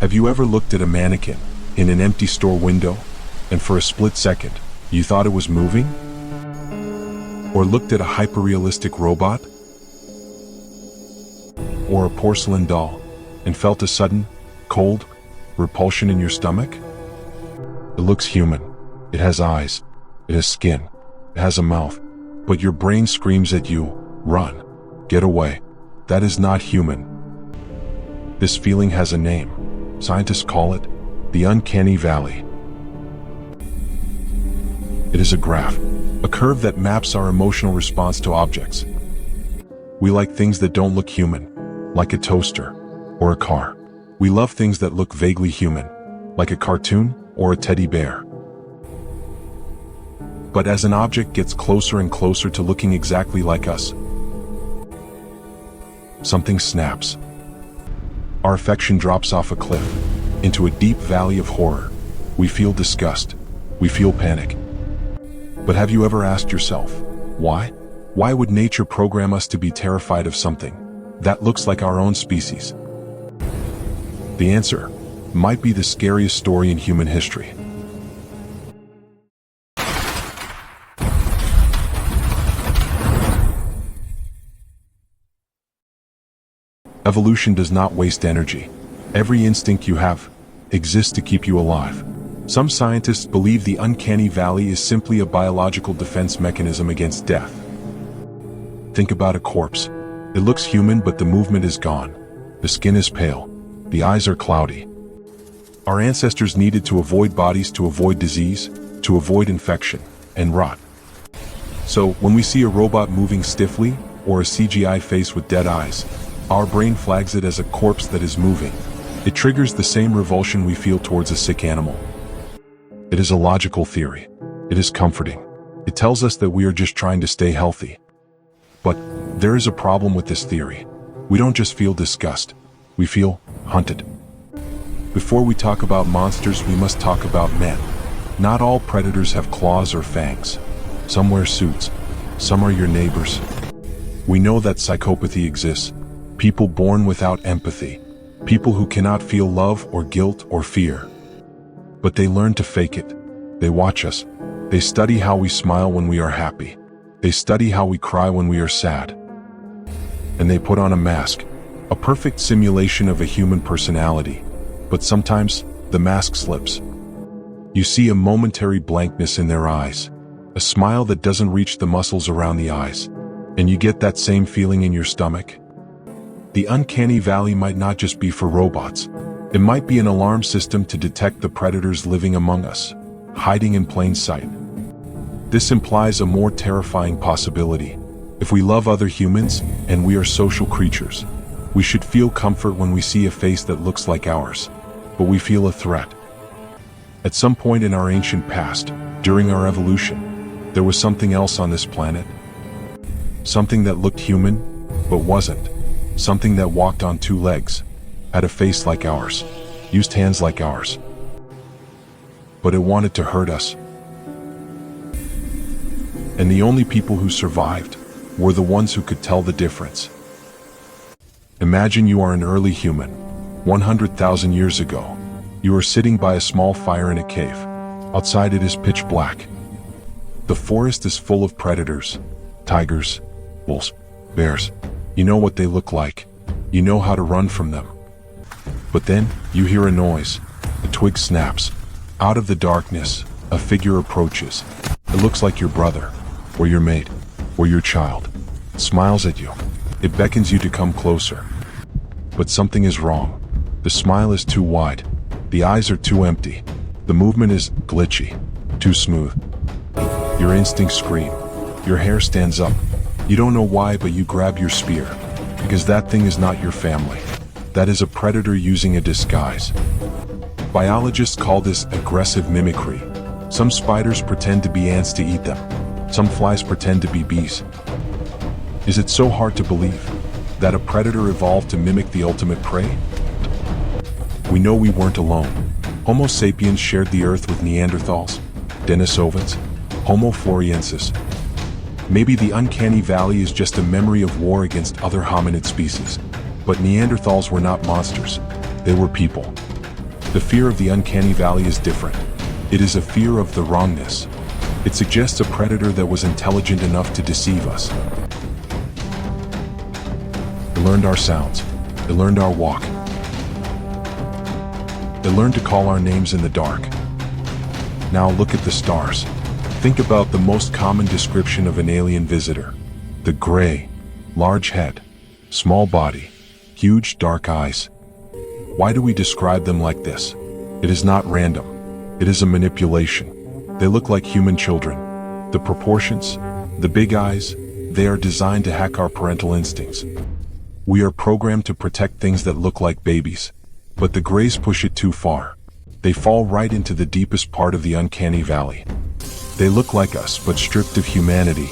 Have you ever looked at a mannequin in an empty store window, and for a split second, you thought it was moving? Or looked at a hyper-realistic robot? Or a porcelain doll, and felt a sudden, cold repulsion in your stomach? It looks human. It has eyes. It has skin. It has a mouth. But your brain screams at you, run, get away. That is not human. This feeling has a name. Scientists call it the Uncanny Valley. It is a graph, a curve that maps our emotional response to objects. We like things that don't look human, like a toaster or a car. We love things that look vaguely human, like a cartoon or a teddy bear. But as an object gets closer and closer to looking exactly like us, something snaps. Our affection drops off a cliff, into a deep valley of horror. We feel disgust. We feel panic. But have you ever asked yourself, why? Why would nature program us to be terrified of something that looks like our own species? The answer might be the scariest story in human history. Evolution does not waste energy. Every instinct you have exists to keep you alive. Some scientists believe the uncanny valley is simply a biological defense mechanism against death. Think about a corpse. It looks human, but the movement is gone. The skin is pale. The eyes are cloudy. Our ancestors needed to avoid bodies, to avoid disease, to avoid infection and rot. So when we see a robot moving stiffly or a CGI face with dead eyes, our brain flags it as a corpse that is moving. It triggers the same revulsion we feel towards a sick animal. It is a logical theory. It is comforting. It tells us that we are just trying to stay healthy. But there is a problem with this theory. We don't just feel disgust. We feel hunted. Before we talk about monsters, we must talk about men. Not all predators have claws or fangs. Some wear suits. Some are your neighbors. We know that psychopathy exists. People born without empathy. People who cannot feel love or guilt or fear. But they learn to fake it. They watch us. They study how we smile when we are happy. They study how we cry when we are sad. And they put on a mask, a perfect simulation of a human personality. But sometimes, the mask slips. You see a momentary blankness in their eyes, a smile that doesn't reach the muscles around the eyes, and you get that same feeling in your stomach. The uncanny valley might not just be for robots. It might be an alarm system to detect the predators living among us, hiding in plain sight. This implies a more terrifying possibility. If we love other humans, and we are social creatures, we should feel comfort when we see a face that looks like ours, but we feel a threat. At some point in our ancient past, during our evolution, there was something else on this planet. Something that looked human, but wasn't. Something that walked on two legs, had a face like ours, used hands like ours. But it wanted to hurt us. And the only people who survived were the ones who could tell the difference. Imagine you are an early human, 100,000 years ago. You are sitting by a small fire in a cave. Outside it is pitch black. The forest is full of predators, tigers, wolves, bears. You know what they look like. You know how to run from them. But then, you hear a noise. A twig snaps. Out of the darkness, a figure approaches. It looks like your brother, or your mate, or your child. It smiles at you. It beckons you to come closer. But something is wrong. The smile is too wide. The eyes are too empty. The movement is glitchy, too smooth. Your instincts scream. Your hair stands up. You don't know why, but you grab your spear, because that thing is not your family. That is a predator using a disguise. Biologists call this aggressive mimicry. Some spiders pretend to be ants to eat them. Some flies pretend to be bees. Is it so hard to believe that a predator evolved to mimic the ultimate prey? We know we weren't alone. Homo sapiens shared the earth with Neanderthals, Denisovans, Homo floresiensis. Maybe the uncanny valley is just a memory of war against other hominid species. But Neanderthals were not monsters. They were people. The fear of the uncanny valley is different. It is a fear of the wrongness. It suggests a predator that was intelligent enough to deceive us. It learned our sounds. It learned our walk. It learned to call our names in the dark. Now look at the stars. Think about the most common description of an alien visitor. The gray, large head, small body, huge dark eyes. Why do we describe them like this? It is not random. It is a manipulation. They look like human children. The proportions, the big eyes, they are designed to hack our parental instincts. We are programmed to protect things that look like babies. But the grays push it too far. They fall right into the deepest part of the uncanny valley. They look like us, but stripped of humanity.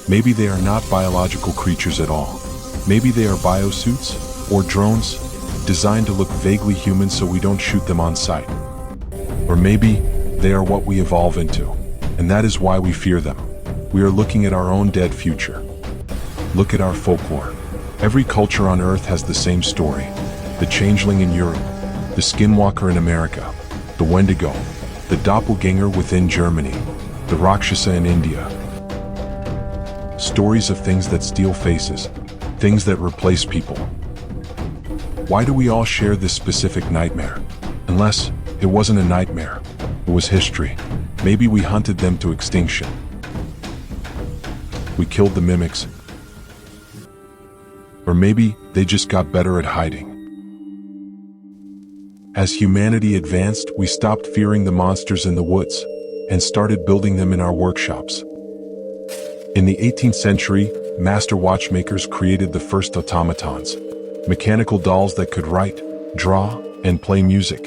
Maybe they are not biological creatures at all. Maybe they are biosuits, or drones, designed to look vaguely human so we don't shoot them on sight. Or maybe they are what we evolve into, and that is why we fear them. We are looking at our own dead future. Look at our folklore. Every culture on Earth has the same story. The changeling in Europe, the skinwalker in America, the Wendigo, the doppelganger within Germany, the Rakshasa in India. Stories of things that steal faces, things that replace people. Why do we all share this specific nightmare? Unless it wasn't a nightmare, it was history. Maybe we hunted them to extinction. We killed the mimics. Or maybe they just got better at hiding. As humanity advanced, we stopped fearing the monsters in the woods and started building them in our workshops. In the 18th century, master watchmakers created the first automatons, mechanical dolls that could write, draw, and play music.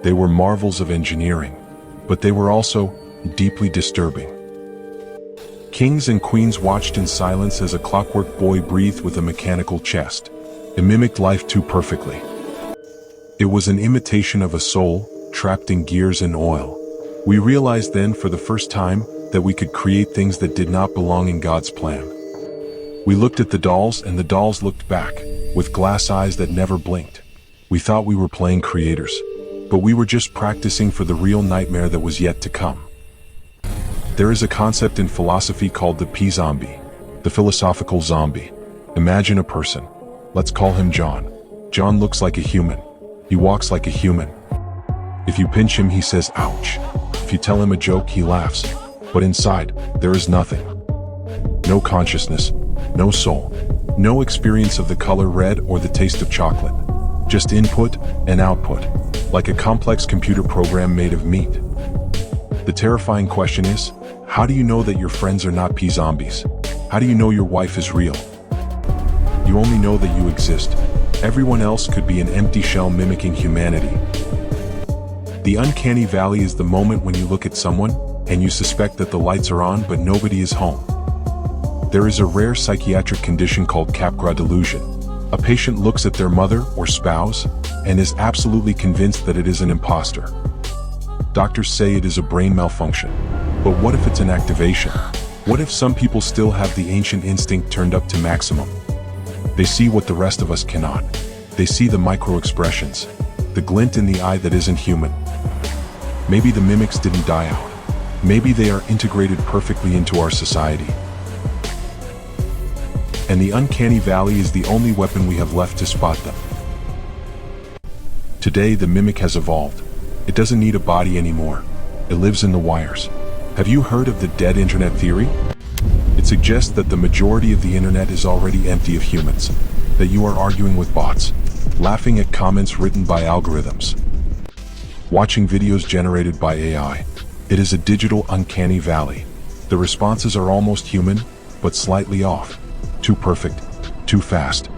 They were marvels of engineering, but they were also deeply disturbing. Kings and queens watched in silence as a clockwork boy breathed with a mechanical chest. It mimicked life too perfectly. It was an imitation of a soul, trapped in gears and oil. We realized then for the first time that we could create things that did not belong in God's plan. We looked at the dolls and the dolls looked back, with glass eyes that never blinked. We thought we were playing creators, but we were just practicing for the real nightmare that was yet to come. There is a concept in philosophy called the P-zombie, the philosophical zombie. Imagine a person. Let's call him John. John looks like a human. He walks like a human. If you pinch him, he says, ouch. If you tell him a joke, he laughs. But inside, there is nothing. No consciousness, no soul, no experience of the color red or the taste of chocolate. Just input and output, like a complex computer program made of meat. The terrifying question is, how do you know that your friends are not P-zombies? How do you know your wife is real? You only know that you exist. Everyone else could be an empty shell mimicking humanity. The uncanny valley is the moment when you look at someone and you suspect that the lights are on but nobody is home. There is a rare psychiatric condition called Capgras delusion. A patient looks at their mother or spouse and is absolutely convinced that it is an imposter. Doctors say it is a brain malfunction. But what if it's an activation? What if some people still have the ancient instinct turned up to maximum? They see what the rest of us cannot. They see the micro-expressions, the glint in the eye that isn't human. Maybe the mimics didn't die out. Maybe they are integrated perfectly into our society. And the uncanny valley is the only weapon we have left to spot them. Today, the mimic has evolved. It doesn't need a body anymore. It lives in the wires. Have you heard of the dead internet theory? It suggests that the majority of the internet is already empty of humans, that you are arguing with bots, laughing at comments written by algorithms, watching videos generated by AI. It is a digital uncanny valley. The responses are almost human, but slightly off. Too perfect, too fast.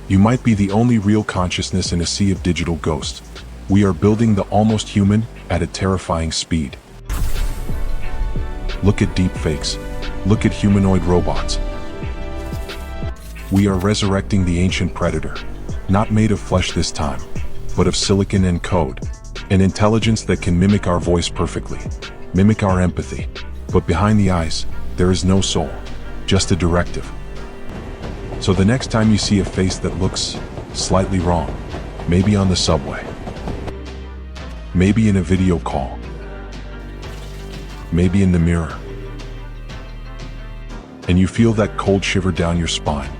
You might be the only real consciousness in a sea of digital ghosts. We are building the almost human at a terrifying speed. Look at deepfakes. Look at humanoid robots. We are resurrecting the ancient predator, not made of flesh this time, but of silicon and code, an intelligence that can mimic our voice perfectly, mimic our empathy. But behind the eyes, there is no soul, just a directive. So the next time you see a face that looks slightly wrong, maybe on the subway, Maybe in a video call. Maybe in the mirror. And you feel that cold shiver down your spine.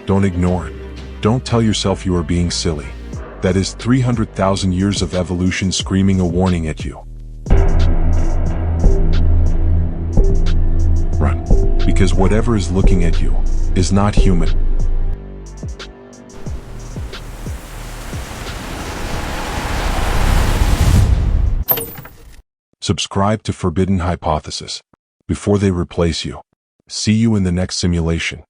Don't ignore it. Don't tell yourself you are being silly. That is 300,000 years of evolution screaming a warning at you. Run. Because whatever is looking at you is not human. Subscribe to Forbidden Hypothesis before they replace you. See you in the next simulation.